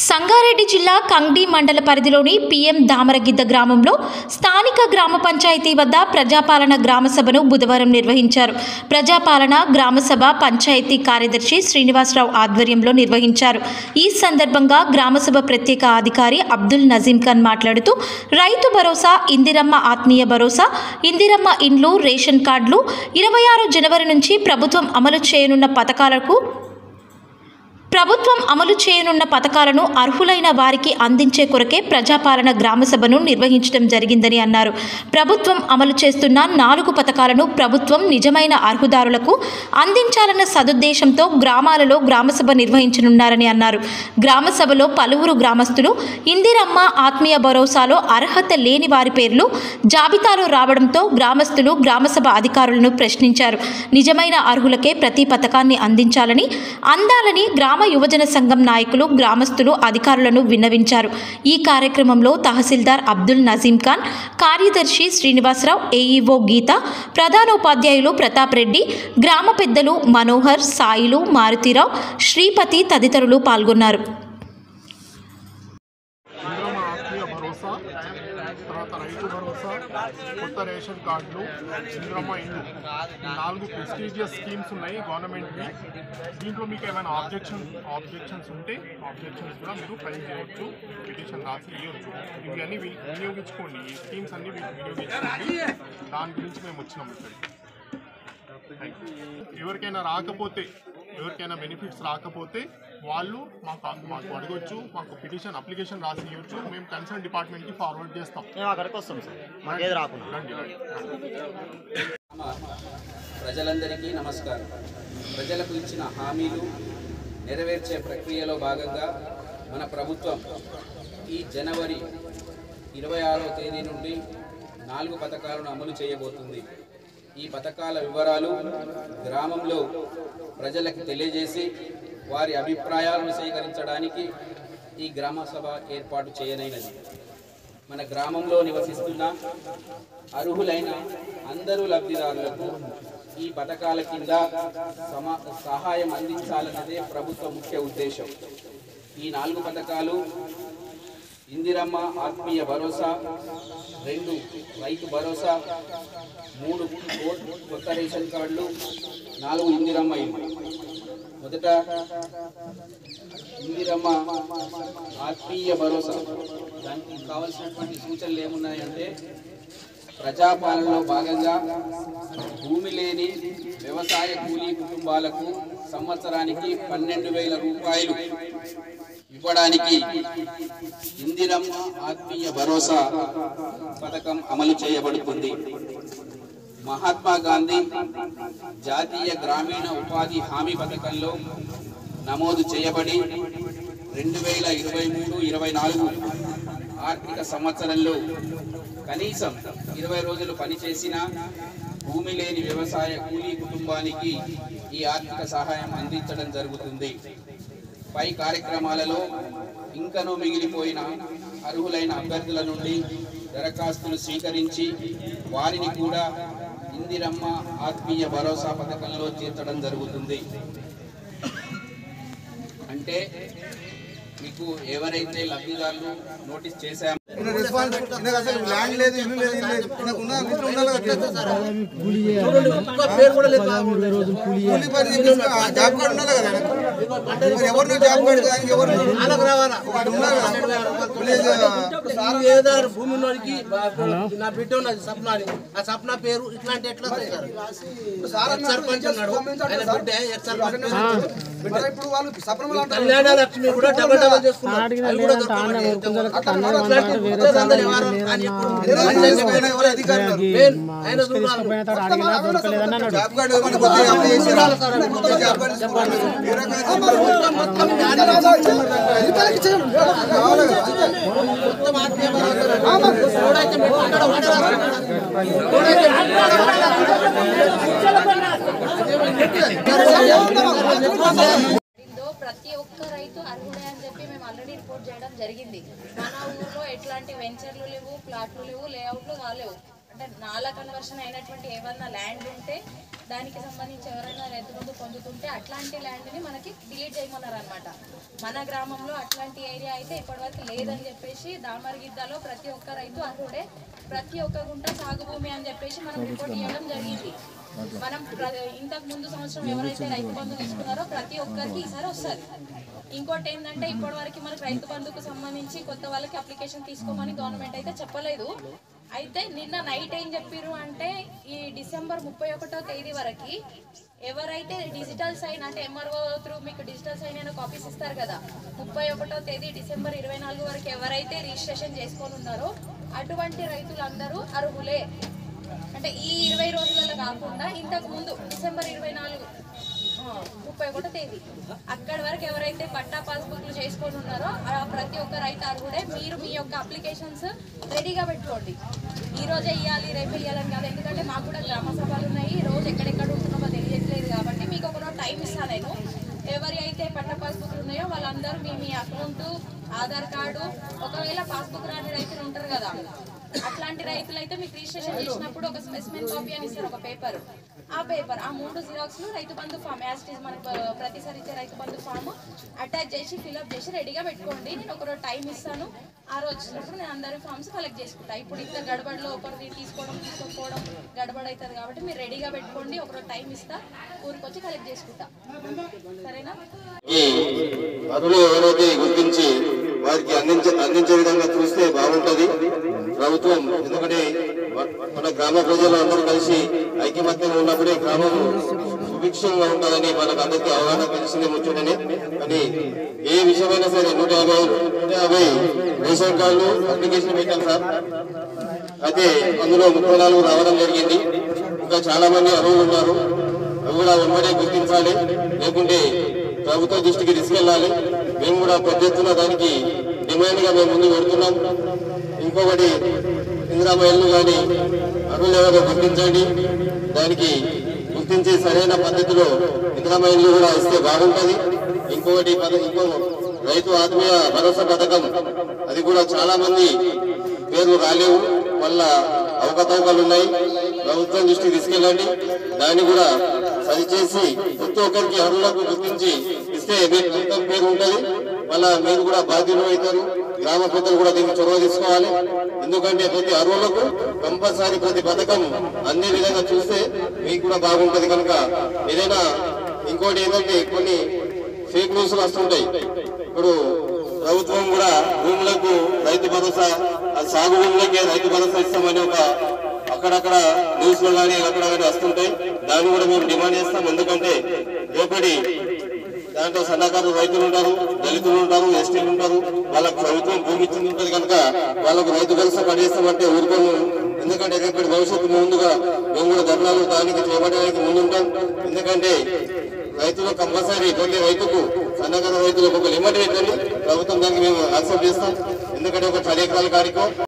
సంగారెడ్డి జిల్లా కంగ్డి మండల పరిధిలోని పిఎం దామరగిద్ద గ్రామంలో స్థానిక గ్రామ పంచాయతీ వద్ద ప్రజాపాలన గ్రామసభను బుధవారం నిర్వహించారు. ప్రజాపాలన గ్రామసభ పంచాయతీ కార్యదర్శి శ్రీనివాసరావు ఆధ్వర్యంలో నిర్వహించారు. ఈ సందర్భంగా గ్రామసభ ప్రత్యేక అధికారి అబ్దుల్ నజీం ఖాన్ మాట్లాడుతూ రైతు భరోసా, ఇందిరమ్మ ఆత్మీయ భరోసా, ఇందిరమ్మ ఇండ్లు, రేషన్ కార్డులు 26 జనవరి నుంచి ప్రభుత్వం అమలు చేయనున్న పథకాలను అర్హులైన వారికి అందించే కొరకే ప్రజాపాలన గ్రామసభను నిర్వహించడం జరిగిందని అన్నారు. ప్రభుత్వం అమలు చేస్తున్న 4 పథకాలను ప్రభుత్వం నిజమైన అర్హుదారులకు అందించాలన్న సదుద్దేశంతో గ్రామాలలో గ్రామసభ నిర్వహించనున్నారని అన్నారు. గ్రామసభలో పలువురు గ్రామస్తులు ఇందిరమ్మ ఆత్మీయ భరోసాలో అర్హత లేని వారి పేర్లు జాబితాలో రావడంతో గ్రామస్తులు గ్రామసభ అధికారులను ప్రశ్నించారు. నిజమైన అర్హులకే ప్రతి పథకాన్ని అందాలని గ్రామ యువజన సంఘం నాయకులు, గ్రామస్తులు అధికారులను విన్నవించారు. ఈ కార్యక్రమంలో తహసీల్దార్ అబ్దుల్ నజీం ఖాన్, కార్యదర్శి శ్రీనివాసరావు, ఏఈఓ గీత, ప్రధానోపాధ్యాయులు ప్రతాప్ రెడ్డి, గ్రామ పెద్దలు మనోహర్, సాయిలు, మారుతిరావు, శ్రీపతి తదితరులు పాల్గొన్నారు. తర్వాత రైతు భరోసా, కొత్త రేషన్ కార్డులు, ఇందిరమ్మ ఇండ్లు, 4 ప్రెస్టీజియస్ స్కీమ్స్ ఉన్నాయి గవర్నమెంట్వి. దీంట్లో మీకు ఏమైనా ఆబ్జెక్షన్స్ ఉంటే ఆబ్జెక్షన్స్ కూడా మీరు ఫైల్ చేయవచ్చు, పిటిషన్ రాసి ఇవ్వచ్చు. ఇవన్నీ వినియోగించుకోండి, ఈ స్కీమ్స్ అన్నీ వినియోగించుకోండి. దాని గురించి మేము వచ్చినాం ఇక్కడికి. ఎవరికైనా బెనిఫిట్స్ రాకపోతే వాళ్ళు మాకు అడగొచ్చు, మాకు పిటిషన్ అప్లికేషన్ రాసి ఇవ్వచ్చు. మేము కన్సర్న్ డిపార్ట్మెంట్కి ఫార్వర్డ్ చేస్తాం. ప్రజలందరికీ నమస్కారం. ప్రజలకు ఇచ్చిన హామీలు నెరవేర్చే ప్రక్రియలో భాగంగా మన ప్రభుత్వం ఈ జనవరి 26వ తేదీ నుండి 4 పథకాలను అమలు చేయబోతుంది. ఈ పథకాల వివరాలు గ్రామంలో ప్రజలకు తెలియజేసి వారి అభిప్రాయాలను సేకరించడానికి ఈ గ్రామ సభ ఏర్పాటు చేయనైనది. మన గ్రామంలో నివసిస్తున్న అర్హులైన అందరూ లబ్ధిదారులకు ఈ పథకాల కింద సహాయం అందించాలన్నదే ప్రభుత్వ ముఖ్య ఉద్దేశం. ఈ 4 పథకాలు ఇందిరమ్మ ఆత్మీయ భరోసా, 2 రైతు భరోసా, 3 కొత్త రేషన్ కార్డులు, 4 ఇందిరమ్మ ఇల్లు. మొదట ఇందిరమ్మ ఆత్మీయ భరోసా, దానికి కావలసినటువంటి సూచనలు ఏమున్నాయంటే ప్రజాపాలనలో భాగంగా భూమి లేని వ్యవసాయ కూలీ కుటుంబాలకు సంవత్సరానికి 12,000 రూపాయలు ఇవ్వడానికి ఇందిరమ్మ ఆత్మీయ భరోసా పథకం అమలు చేయబడుతుంది. మహాత్మా గాంధీ జాతీయ గ్రామీణ ఉపాధి హామీ పథకంలో నమోదు చేయబడి 2023-24 ఆర్థిక సంవత్సరంలో కనీసం 20 రోజులు పనిచేసిన భూమి లేని వ్యవసాయ కూలీ కుటుంబానికి ఈ ఆర్థిక సహాయం అందించడం జరుగుతుంది. పై కార్యక్రమాలలో ఇంకనూ మిగిలిపోయిన అర్హులైన అభ్యర్థుల నుండి దరఖాస్తులు స్వీకరించి వారిని కూడా ఇందిరమ్మ ఆత్మీయ భరోసా పథకంలో చేర్చడం జరుగుతుంది. అంటే మీకు ఎవరైతే లబ్ధిదారులు నోటీస్ చేశామో భూమి నా బిడ్డ ఉన్నది సప్నాని, ఆ సప్న పేరు ఇట్లాంటి ఎట్లా సర్పంచ్ అన్నాడు, ఆయన బిడ్డ కళ్యాణ లక్ష్మి కూడా డబల్ చేసుకున్నాడు. ప్రతి ఒక్క రైతు అర్హుడే అని చెప్పి మేము ఆల్రెడీ రిపోర్ట్ చేయడం జరిగింది. మన ఊళ్ళో ఎట్లాంటి వెంచర్లు లేవు, ప్లాట్లు లేవు, లేఅవుట్లు కాలేవు. అంటే నాలా కన్వర్షన్ అయినటువంటి ఏమన్నా ల్యాండ్ ఉంటే దానికి సంబంధించి ఎవరైనా రైతు బంధు పొందుతుంటే అట్లాంటి ల్యాండ్ని మనకి డిలీట్ చేయమన్నారు అనమాట. మన గ్రామంలో అట్లాంటి ఏరియా అయితే ఇప్పటివరకు లేదని చెప్పేసి దామరగిద్దలో ప్రతి ఒక్క రైతు అర్హుడే, ప్రతి ఒక్క గుంట సాగు భూమి అని చెప్పేసి మనం రిపోర్ట్ ఇవ్వడం జరిగింది. మనం ఇంతకు ముందు సంవత్సరం ఎవరైతే రైతు బంధు తీసుకున్నారో ప్రతి ఒక్కరికి ఈసారి వస్తుంది. ఇంకోటి ఏంటంటే ఇప్పటివరకు మనకు రైతు బంధుకు సంబంధించి కొత్త వాళ్ళకి అప్లికేషన్ తీసుకోమని గవర్నమెంట్ అయితే చెప్పలేదు. అయితే నిన్న నైట్ ఏం చెప్పారు అంటే ఈ డిసెంబర్ 31వ తేదీ వరకు ఎవరైతే డిజిటల్ సైన్ అంటే ఎంఆర్ఓ త్రూ మీకు డిజిటల్ సైన్ అయిన కాపీస్ ఇస్తారు కదా, 31వ తేదీ డిసెంబర్ 24 వరకు ఎవరైతే రిజిస్ట్రేషన్ చేసుకొని ఉన్నారో అటువంటి రైతులందరూ అర్హులే. అంటే ఈ 20 రోజులలో కాకుండా ఇంతకు ముందు డిసెంబర్ 31వ తేదీ అక్కడి వరకు ఎవరైతే పట్టా పాస్బుక్లు చేసుకొని ఉన్నారో ప్రతి ఒక్క రైతు అర్హుడే. మీరు మీ యొక్క అప్లికేషన్స్ రెడీగా పెట్టుకోండి. ఈ రోజే ఇవ్వాలి రేపు ఇవ్వాలని కాదు, ఎందుకంటే మాకు కూడా గ్రామ సభలు ఉన్నాయి, రోజు ఎక్కడెక్కడ ఉంటున్నామో తెలియట్లేదు కాబట్టి మీకు ఒక టైం ఇస్తాను నేను. ఎవరి అయితే పట్టా పాస్బుక్లు ఉన్నాయో వాళ్ళందరూ మీ అకౌంట్, ఆధార్ కార్డు, ఒకవేళ పాస్బుక్ రాని రైతులు ఉంటారు కదా అట్లాంటి రైతులు అయితే మీకు రిజిస్ట్రేషన్ చేసినప్పుడు ఒక స్పెసిమెన్ కాపీ అని ఇస్తారు, ఒక పేపర్. ఆ 3 జిరాక్స్లు రైతు బంధు ఫామ్ యాస్టీస్ మనకు ప్రతిసారి ఇచ్చే రైతు బంధు ఫామ్ అటాచ్ చేసి ఫిల్అప్ చేసి రెడీగా పెట్టుకోండి. నేను ఒక టైం ఇస్తాను, ఆ రోజు వచ్చినప్పుడు నేను అందరి ఫామ్స్ కలెక్ట్ చేసుకుంటా. ఇప్పుడు ఇంత గడబడిలో ఒకరిని తీసుకోకపోవడం గడబడి అవుతుంది కాబట్టి మీరు రెడీగా పెట్టుకోండి. ఒక టైం ఇస్తా, ఊరికి వచ్చి కలెక్ట్ చేసుకుంటా, సరేనా? అరులు ఎవరైతే గుర్తించి వారికి అందించే విధంగా చూస్తే బాగుంటది ప్రభుత్వం. ఎందుకంటే మన గ్రామ ప్రజలు అందరూ కలిసి ఐకమత్యంగా ఉన్నప్పుడే గ్రామం సుభిక్షంగా ఉంటుందని మనకు అందరికీ అవగాహన తెలిసిందే ముచ్చటనే. కానీ ఏ విషయమైనా సరే 150 రేషన్ కార్డులు అప్లికేషన్ పెట్టాం సార్. అయితే అందులో 34 రావడం జరిగింది. ఇంకా చాలా మంది అర్హులు ఉన్నారు, అవి కూడా వెంబడే గుర్తించాలి, లేకుంటే ప్రభుత్వ దృష్టికి తీసుకెళ్లాలి. మేము కూడా పెద్ద ఎత్తున దానికి డిమాండ్ గా మేము ముందు పెడుతున్నాం. ఇంకొకటి ఇందిరమ్మ ఇల్లు కానీ అర్హులు ఎవరో గుర్తించండి, దానికి గుర్తించి సరైన పద్ధతిలో ఇందిరమ్మ ఇల్లు కూడా ఇస్తే బాగుంటది. ఇంకొకటి ఇంకో రైతు ఆత్మీయ భరోసా పథకం, అది కూడా చాలా మంది పేర్లు రాలేవు, వల్ల అవకతవకలు ఉన్నాయి. ప్రభుత్వం దృష్టికి తీసుకెళ్ళండి, దాన్ని కూడా సరిచేసి ప్రతి ఒక్కరికి అర్హులకు గుర్తించి ఇస్తే మీకు మొత్తం పేరు ఉంటుంది. మళ్ళా మీరు కూడా బాధ్యులు అవుతారు. గ్రామ పెద్దలు కూడా దీనికి చొరవ తీసుకోవాలి. ఎందుకంటే ప్రతి అర్హులకు కంపల్సరీ ప్రతి పథకం అన్ని విధంగా చూస్తే మీకు కూడా బాగుంటది. కనుక ఏదైనా ఇంకోటి ఏంటంటే కొన్ని ఫేక్ న్యూస్లు వస్తుంటాయి. ఇప్పుడు ప్రభుత్వం కూడా భూములకు రైతు భరోసా, సాగు భూములకే రైతు భరోసా ఇస్తామని ఒక అక్కడక్కడ న్యూస్ లో కానీ అక్కడ కానీ వస్తుంటాయి. దాన్ని కూడా మేము డిమాండ్ చేస్తాం. ఎందుకంటే రేపటి దాంట్లో సన్నకారు రైతులు ఉంటారు, దళితులు ఉంటారు, ఎస్టీలు ఉంటారు, వాళ్ళకు ప్రభుత్వం భూమి ఇచ్చింది ఉంటుంది కనుక వాళ్ళకు రైతు భరోసా పడేస్తామంటే ఊరుకోము. ఎందుకంటే రేపటి భవిష్యత్తు ముందుగా మేము కూడా ధర్నాలు దానికి చేపట్టడానికి ముందుంటాం. ఎందుకంటే రైతులు కంపల్సరీ ప్రతి రైతుకు సన్నకారు రైతులకు ఒక లిమిట్ పెట్టండి, ప్రభుత్వం దానికి మేము యాక్సెప్ట్ చేస్తాం. ఎందుకంటే ఒక 10 ఎకరాల కాడికో